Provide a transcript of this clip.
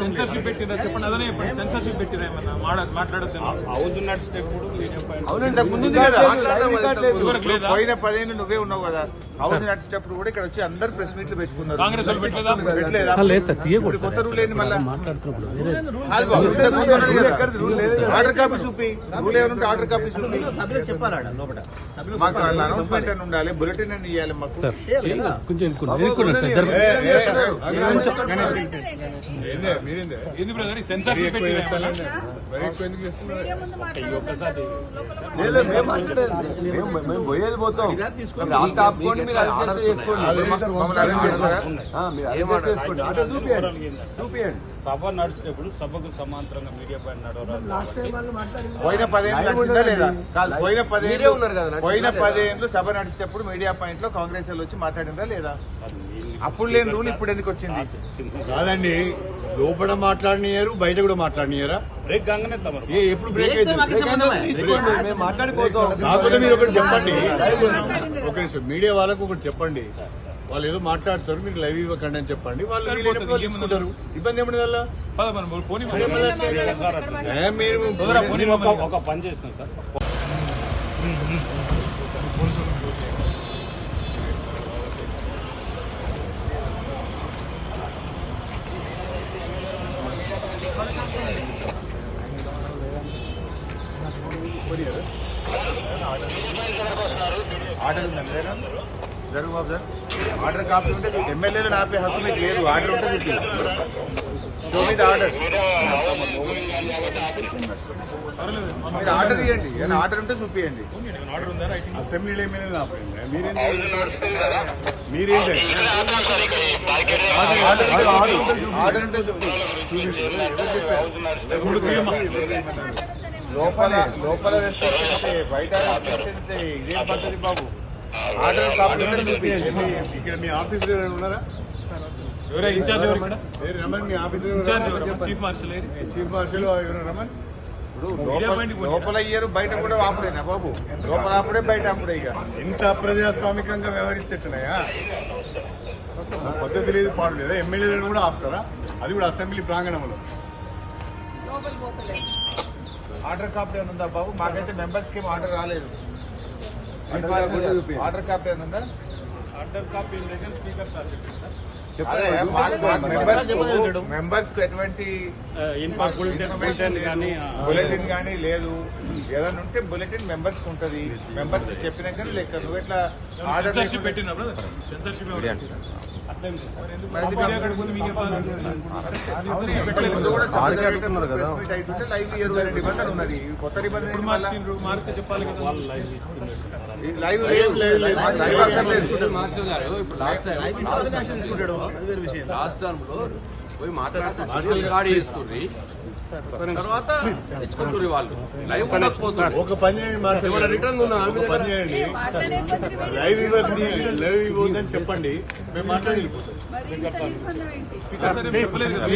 Censorship పెట్టిందా చెప్పండి, అదనే చెప్పండి. సెన్సర్షిప్ పెట్టిరా ఏమన్నా మాట్లాడద్దు. పోయిన 10 ఏళ్ళు నువ్వే ఉన్నావు కదా, హౌస్ నడిచేటప్పుడు కూడా ఇక్కడ వచ్చి అందరు ప్రెస్ మీట్లు పెట్టుకున్నారు. కాంగ్రెస్ వాళ్ళు పెట్టలేదా? కొత్త రూల్ ఏంది మళ్ళీ? ఆర్డర్ కాపీ చూపి, రూల్ ఏమంటే ఆర్డర్ కాపీ చూపి. మాకు అనౌన్స్మెంట్ అని ఉండాలి, బులెటిన్ అని ఇవ్వాలి మాకు. ఏంది బ్రదర్ సెన్సర్షిప్ పెట్టిరా? మేము పోయేది పోతాం, ఆపుకోండి, మీరు అరెస్ట్ చేసుకోండి, చూపియండి. సభ నడిచేటప్పుడు సభకు సమాంతరంగా మీడియా పైన నడవరాదు. పోయిన 10 ఏళ్ళు నడిచిందా లేదా? కాదు, పోయిన 10 ఏళ్ళు సభ నడిచేటప్పుడు మీడియా పాయింట్ లో కాంగ్రెస్ వాళ్ళు వచ్చి మాట్లాడిందా లేదా? అప్పుడు లేని రూల్ ఇప్పుడు ఎందుకు వచ్చింది? కాదండి, లోపల మాట్లాడినారు, బయట కూడా మాట్లాడినారా? బ్రేక్ కాగానే ఎప్పుడు బ్రేక్ అయితే మాట్లాడిపోతాం. కాకపోతే మీరు ఒకటి చెప్పండి, ఒక నిమిషం, మీడియా వాళ్ళకు ఒకటి చెప్పండి. వాళ్ళు ఏదో మాట్లాడతారు, మీరు లైవ్ ఇవ్వకండి అని చెప్పండి. వాళ్ళు తీసుకుంటారు, ఇబ్బంది ఏమన్నా వల్ల మీరు ఒక పని చేస్తున్నాం సార్. ఆర్డర్ ఉందండి జరుగు బాబు సార్. ఆర్డర్ కాపీ ఉంటే ఎమ్మెల్యేలను ఆపే హక్కు మీకు లేదు. ఆర్డర్ ఉంటే చూపి, షో మీద ఆర్డర్. మీరు ఆర్డర్ ఇవ్వండి, ఏమైనా ఆర్డర్ ఉంటే చూపియండి. అసెంబ్లీలో ఏమైనా మీరేంటి ఆర్డర్ ఉంటే చూపి. లోపల రెస్ట్రిక్షన్స్, బయట రెస్ట్రిక్షన్స్, ఇదేం పద్ధతి బాబు? ఆర్డర్ కాపీ ఉంటే చూపి. ఇక్కడ మీ ఆఫీస్ ఉన్నారా? ఇన్ఛార్జ్ ఎవరు మేడం? రమన్, మీ ఆఫీస్ చీఫ్ మార్షల్ ఎవరు రమన్? లోపల ఇయ్యరు, బయట కూడా ఆపడేనా బాబు? లోపల ఆపడే, బయట ఆపడే. ఇక ఎంత అప్రజాస్వామికంగా వ్యవహరిస్తేట్టున్నాయా? పద్ధతి లేదు, పాడు లేదా? ఎమ్మెల్యేలను కూడా ఆపుతారా? అది కూడా అసెంబ్లీ ప్రాంగణంలో. ఆర్డర్ కాపీ అని ఉందా బాబు? మాకైతే మెంబర్స్ కి ఆర్డర్ రాలేదు. ఆర్డర్ కాపీ అని ఉందా? ఆర్డర్ కాపీ స్పీకర్ సార్ చెప్పండి సార్. మెంబర్స్ కు ఎటువంటి బులెటిన్ కానీ లేదు. ఏదైనా ఉంటే బులెటిన్ మెంబర్స్ కు ఉంటది, మెంబర్స్ కి చెప్పినాక లెక్క. నువ్వు ఎట్లా ఆర్డర్ పెట్టినా సెన్సర్షిప్ అవుతుంటే లైవ్ నిబంధన ఉన్నది. కొత్త నిబంధన మార్చి చెప్పాలి కదా. లైవ్ లాస్ట్ టర్మ్ లో పోయి మాట్లాడుతున్నారు, తర్వాత తెచ్చుకుంటారు వాళ్ళు. లైవ్ ఉండకపోతుంది. ఒక పని చేయండి, రిటర్న్ పని చేయండి, లైవ్ ఇవ్వద్దని చెప్పండి, మేము మాట్లాడి చెప్పలేదు కదా.